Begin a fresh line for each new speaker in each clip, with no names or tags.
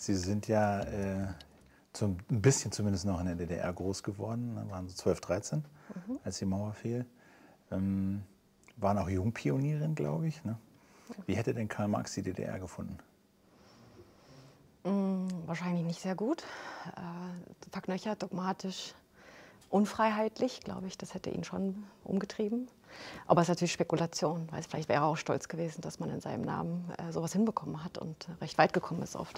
Sie sind ja ein bisschen zumindest noch in der DDR groß geworden, dann waren Sie 12, 13, als die Mauer fiel. Waren auch Jungpionierin, glaube ich. Ne? Wie hätte denn Karl Marx die DDR gefunden?
Wahrscheinlich nicht sehr gut. Verknöchert, dogmatisch, unfreiheitlich, glaube ich, das hätte ihn schon umgetrieben. Aber es ist natürlich Spekulation, weil vielleicht wäre er auch stolz gewesen, dass man in seinem Namen sowas hinbekommen hat und recht weit gekommen ist auf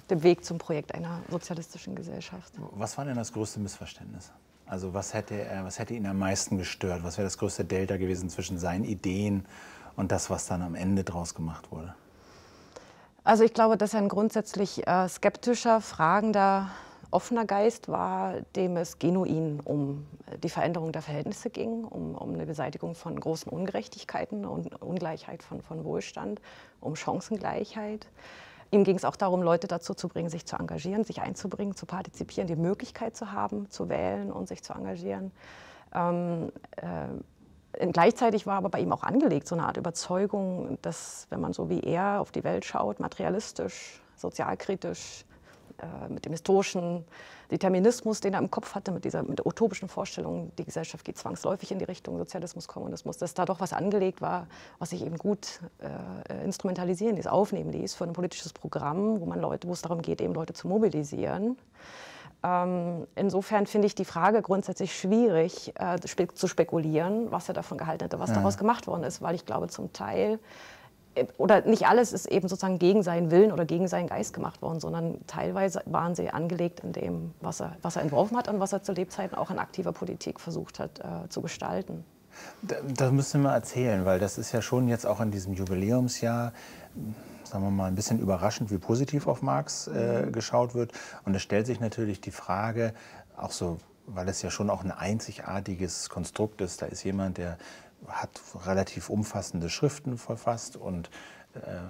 dem Weg zum Projekt einer sozialistischen Gesellschaft.
Was war denn das größte Missverständnis? Also was hätte ihn am meisten gestört? Was wäre das größte Delta gewesen zwischen seinen Ideen und das, was dann am Ende draus gemacht wurde?
Also ich glaube, dass er ein grundsätzlich skeptischer, fragender, offener Geist war, dem es genuin um die Veränderung der Verhältnisse ging, um eine Beseitigung von großen Ungerechtigkeiten und Ungleichheit von Wohlstand, um Chancengleichheit. Ihm ging es auch darum, Leute dazu zu bringen, sich zu engagieren, sich einzubringen, zu partizipieren, die Möglichkeit zu haben, zu wählen und sich zu engagieren. Gleichzeitig war aber bei ihm auch angelegt so eine Art Überzeugung, dass, wenn man so wie er auf die Welt schaut, materialistisch, sozialkritisch, mit dem historischen Determinismus, den er im Kopf hatte, mit utopischen Vorstellungen, die Gesellschaft geht zwangsläufig in die Richtung Sozialismus, Kommunismus, dass da doch was angelegt war, was sich eben gut instrumentalisieren ließ, aufnehmen ließ für ein politisches Programm, wo es darum geht, eben Leute zu mobilisieren. Insofern finde ich die Frage grundsätzlich schwierig zu spekulieren, was er davon gehalten hätte, was daraus gemacht worden ist, weil ich glaube, zum Teil, oder nicht alles ist eben sozusagen gegen seinen Willen oder gegen seinen Geist gemacht worden, sondern teilweise waren sie angelegt in dem, was er entworfen hat und was er zu Lebzeiten auch in aktiver Politik versucht hat zu gestalten.
Das müssen wir mal erzählen, weil das ist ja schon jetzt auch in diesem Jubiläumsjahr, sagen wir mal, ein bisschen überraschend, wie positiv auf Marx geschaut wird. Und es stellt sich natürlich die Frage, auch so, weil es ja schon auch ein einzigartiges Konstrukt ist, da ist jemand, der hat relativ umfassende Schriften verfasst und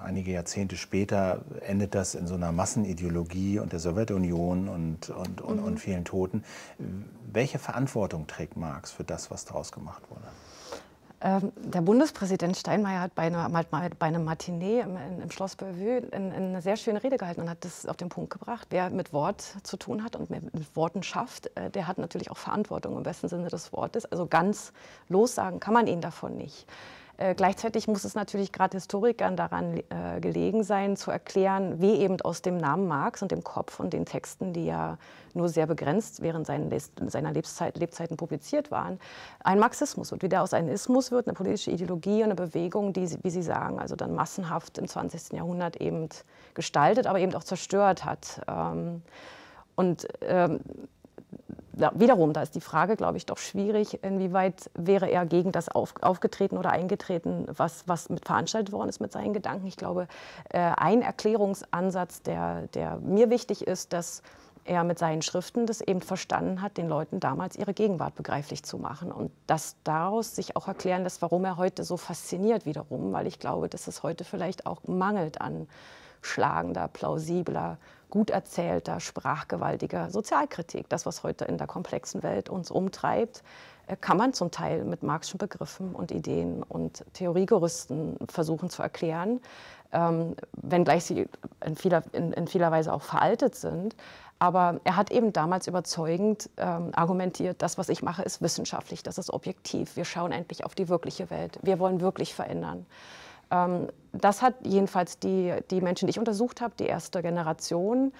einige Jahrzehnte später endet das in so einer Massenideologie und der Sowjetunion und vielen Toten. Welche Verantwortung trägt Marx für das, was daraus gemacht wurde?
Der Bundespräsident Steinmeier hat bei einem Matinee im Schloss Bellevue eine sehr schöne Rede gehalten und hat das auf den Punkt gebracht. Wer mit Wort zu tun hat und mit Worten schafft, der hat natürlich auch Verantwortung im besten Sinne des Wortes. Also ganz lossagen kann man ihn davon nicht. Gleichzeitig muss es natürlich gerade Historikern daran gelegen sein, zu erklären, wie eben aus dem Namen Marx und dem Kopf und den Texten, die ja nur sehr begrenzt während seiner Lebzeiten publiziert waren, ein Marxismus wird. Wie der aus einem Ismus wird, eine politische Ideologie und eine Bewegung, die, wie Sie sagen, also dann massenhaft im 20. Jahrhundert eben gestaltet, aber eben auch zerstört hat. Ja, wiederum, da ist die Frage, glaube ich, doch schwierig, inwieweit wäre er gegen das aufgetreten oder eingetreten, was mit veranstaltet worden ist mit seinen Gedanken. Ich glaube, ein Erklärungsansatz, der mir wichtig ist, dass er mit seinen Schriften das eben verstanden hat, den Leuten damals ihre Gegenwart begreiflich zu machen. Und dass daraus sich auch erklären lässt, warum er heute so fasziniert wiederum, weil ich glaube, dass es heute vielleicht auch mangelt an schlagender, plausibler, gut erzählter, sprachgewaltiger Sozialkritik. Das, was heute in der komplexen Welt uns umtreibt, kann man zum Teil mit Marxischen Begriffen und Ideen und Theoriegerüsten versuchen zu erklären, wenngleich sie in vieler Weise auch veraltet sind. Aber er hat eben damals überzeugend argumentiert, das, was ich mache, ist wissenschaftlich, das ist objektiv. Wir schauen endlich auf die wirkliche Welt. Wir wollen wirklich verändern. Das hat jedenfalls die Menschen, die ich untersucht habe, die erste Generation,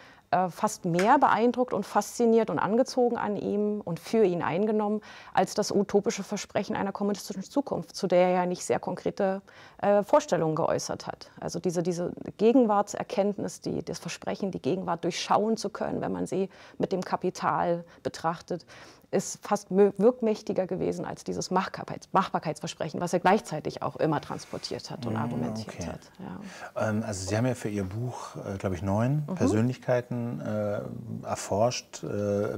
fast mehr beeindruckt und fasziniert und angezogen an ihm und für ihn eingenommen, als das utopische Versprechen einer kommunistischen Zukunft, zu der er ja nicht sehr konkrete Vorstellungen geäußert hat. Also diese Gegenwartserkenntnis, das Versprechen, die Gegenwart durchschauen zu können, wenn man sie mit dem Kapital betrachtet, ist fast wirkmächtiger gewesen als dieses Machbarkeitsversprechen, was er gleichzeitig auch immer transportiert hat und argumentiert hat. Ja.
Also Sie haben ja für Ihr Buch, glaube ich, 9 Persönlichkeiten erforscht,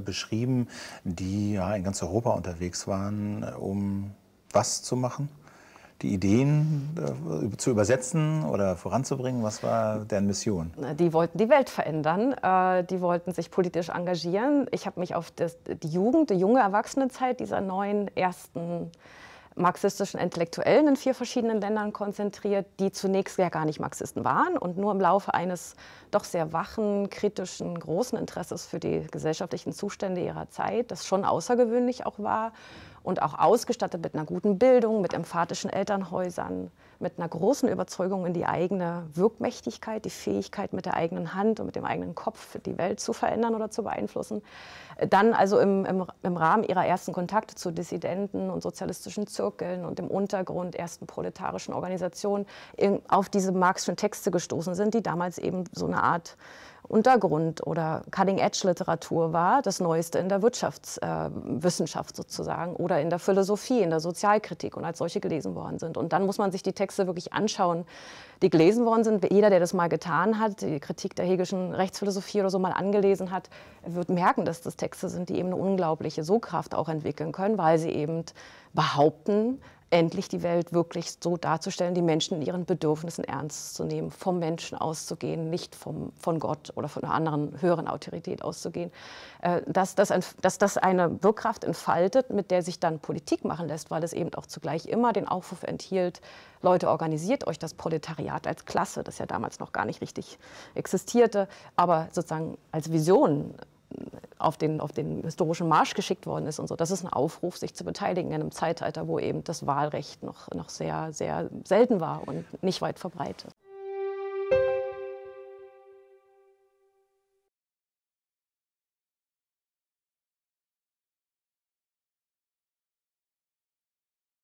beschrieben, die ja in ganz Europa unterwegs waren, um was zu machen? Die Ideen zu übersetzen oder voranzubringen? Was war deren Mission?
Die wollten die Welt verändern, die wollten sich politisch engagieren. Ich habe mich auf die junge Erwachsenenzeit dieser neuen ersten marxistischen Intellektuellen in 4 verschiedenen Ländern konzentriert, die zunächst ja gar nicht Marxisten waren und nur im Laufe eines doch sehr wachen, kritischen, großen Interesses für die gesellschaftlichen Zustände ihrer Zeit, das schon außergewöhnlich auch war und auch ausgestattet mit einer guten Bildung, mit emphatischen Elternhäusern, mit einer großen Überzeugung in die eigene Wirkmächtigkeit, die Fähigkeit, mit der eigenen Hand und mit dem eigenen Kopf die Welt zu verändern oder zu beeinflussen. Dann also im Rahmen ihrer ersten Kontakte zu Dissidenten und sozialistischen Zirkeln und im Untergrund ersten proletarischen Organisationen auf diese marxischen Texte gestoßen sind, die damals eben so eine Art Untergrund- oder Cutting-Edge-Literatur war, das Neueste in der Wirtschaftswissenschaft sozusagen oder in der Philosophie, in der Sozialkritik und als solche gelesen worden sind. Und dann muss man sich die Texte wirklich anschauen, die gelesen worden sind. Jeder, der das mal getan hat, die Kritik der Hegelschen Rechtsphilosophie oder so mal angelesen hat, wird merken, dass das Texte sind, die eben eine unglaubliche Sogkraft auch entwickeln können, weil sie eben behaupten, endlich die Welt wirklich so darzustellen, die Menschen in ihren Bedürfnissen ernst zu nehmen, vom Menschen auszugehen, nicht von Gott oder von einer anderen höheren Autorität auszugehen. Dass das eine Wirkkraft entfaltet, mit der sich dann Politik machen lässt, weil es eben auch zugleich immer den Aufruf enthielt, Leute, organisiert euch das Proletariat als Klasse, das ja damals noch gar nicht richtig existierte, aber sozusagen als Vision auf den historischen Marsch geschickt worden ist und so. Das ist ein Aufruf, sich zu beteiligen in einem Zeitalter, wo eben das Wahlrecht noch sehr, sehr selten war und nicht weit verbreitet.